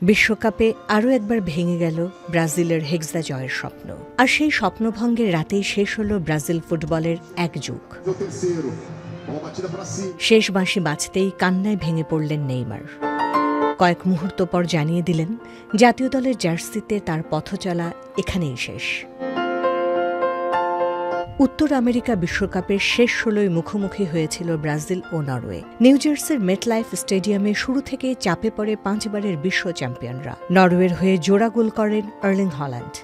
বিশ্বকাপে আরও একবার ভেঙে গেল ব্রাজিলের হেক্সা জয়ের স্বপ্ন। আর সেই স্বপ্নভঙ্গের রাতেই শেষ হল ব্রাজিল ফুটবলের এক যুগ। শেষ বাঁশি বাজতেই কান্নায় ভেঙে পড়লেন নেইমার। কয়েক মুহূর্ত পর জানিয়ে দিলেন জাতীয় দলের জার্সিতে তার পথচলা এখানেই শেষ। উত্তর আমেরিকা বিশ্বকাপের শেষ ১৬য় মুখোমুখি হয়েছিল ব্রাজিল ও নরওয়ে। নিউ জার্সির মেটলাইফ স্টেডিয়ামে শুরু থেকেই চাপে পড়ে ৫ বারের বিশ্ব চ্যাম্পিয়নরা। নরওয়ের হয়ে জোড়া গোল করেন আর্লিং হল্যান্ড।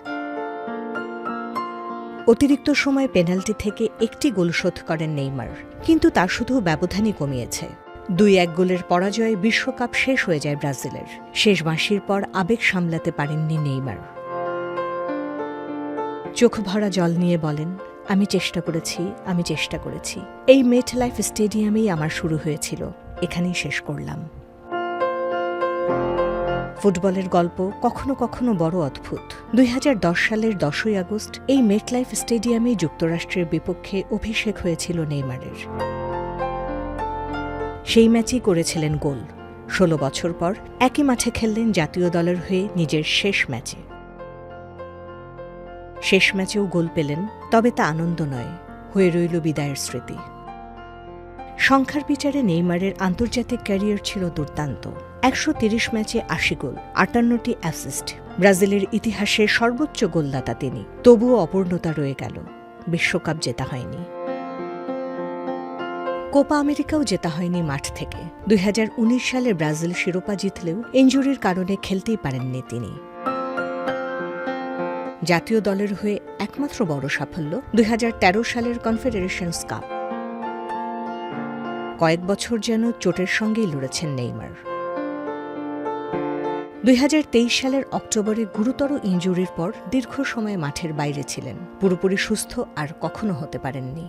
অতিরিক্ত সময় পেনাল্টি থেকে একটি গোল শোধ করেন নেইমার, কিন্তু তা শুধু ব্যবধানই কমিয়েছে। ২-১ গোলের পরাজয়ে বিশ্বকাপ শেষ হয়ে যায় ব্রাজিলের। শেষ বাঁশির পর আবেগ সামলাতে পারেননি নেইমার। চোখ ভরা জল নিয়ে বলেন, আমি চেষ্টা করেছি। এই মেটলাইফ স্টেডিয়ামেই আমার শুরু হয়েছিল, এখানেই শেষ করলাম। ফুটবলের গল্প কখনো কখনো বড় অদ্ভুত। ২০১০ সালের ১০ই আগস্ট এই মেটলাইফ স্টেডিয়ামেই যুক্তরাষ্ট্রের বিপক্ষে অভিষেক হয়েছিল নেইমারের। সেই ম্যাচেই করেছিলেন গোল। ১৬ বছর পর একই মাঠে খেললেন জাতীয় দলের হয়ে নিজের শেষ ম্যাচে। শেষ ম্যাচেও গোল পেলেন, তবে তা আনন্দ নয়, হয়ে রইল বিদায়ের স্মৃতি। সংখ্যার বিচারে নেইমারের আন্তর্জাতিক ক্যারিয়ার ছিল দুর্দান্ত। ১৩০ ম্যাচে ৮০ গোল, ৫৮টি অ্যাসিস্ট। ব্রাজিলের ইতিহাসে সর্বোচ্চ গোলদাতা তিনি। তবুও অপূর্ণতা রয়ে গেল, বিশ্বকাপ জেতা হয়নি। কোপা আমেরিকাও জেতা হয়নি মাঠ থেকে। ২০১৯ সালে ব্রাজিল শিরোপা জিতলেও ইনজুরির কারণে খেলতেই পারেননি তিনি। জাতীয় দলের হয়ে একমাত্র বড় সাফল্য ২০১৩ সালের কনফেডারেশনস কাপ। কয়েক বছর যেন চোটের সঙ্গেই লড়েছেন নেইমার। ২০২৩ সালের অক্টোবরে গুরুতর ইনজুরির পর দীর্ঘ সময় মাঠের বাইরে ছিলেন। পুরোপুরি সুস্থ আর কখনো হতে পারেননি।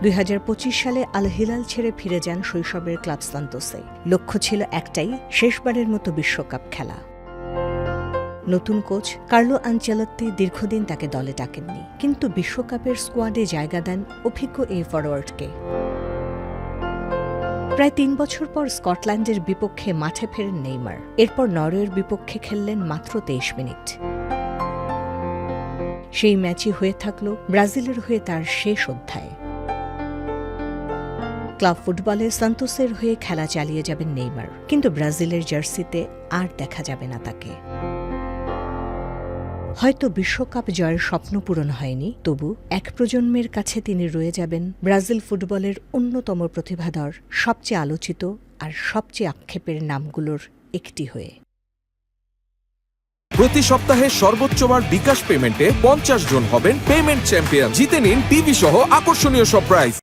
২০২৫ সালে আল হিলাল ছেড়ে ফিরে যান শৈশবের ক্লাব সান্তোসে। লক্ষ্য ছিল একটাই, শেষবারের মতো বিশ্বকাপ খেলা। নতুন কোচ কার্লো আনচেলত্তি দীর্ঘদিন তাকে দলে ডাকেননি, কিন্তু বিশ্বকাপের স্কোয়াডে জায়গা দেন অভিজ্ঞ এই ফরোয়ার্ডকে। প্রায় ৩ বছর পর স্কটল্যান্ডের বিপক্ষে মাঠে ফেরেন নেইমার। এরপর নরওয়ের বিপক্ষে খেললেন মাত্র ২৩ মিনিট। সেই ম্যাচই হয়ে থাকল ব্রাজিলের হয়ে তার শেষ অধ্যায়। ক্লাব ফুটবলে সান্তোসের হয়ে খেলা চালিয়ে যাবেন নেইমার, কিন্তু ব্রাজিলের জার্সিতে আর দেখা যাবে না তাকে। হয়তো বিশ্বকাপ জয়ের স্বপ্ন পূরণ হয়নি, তবু এক প্রজন্মের কাছে তিনি রয়ে যাবেন ব্রাজিল ফুটবলের অন্যতম প্রতিভাধর, সবচেয়ে আলোচিত আর সবচেয়ে আক্ষেপের নামগুলোর একটি হয়ে। প্রতি সপ্তাহে সর্বোচ্চ বার বিকাশ পেমেন্টে ৫০ জন হবেন পেমেন্ট চ্যাম্পিয়ন। জিতে নিন টিভি সহ আকর্ষণীয় সব প্রাইজ।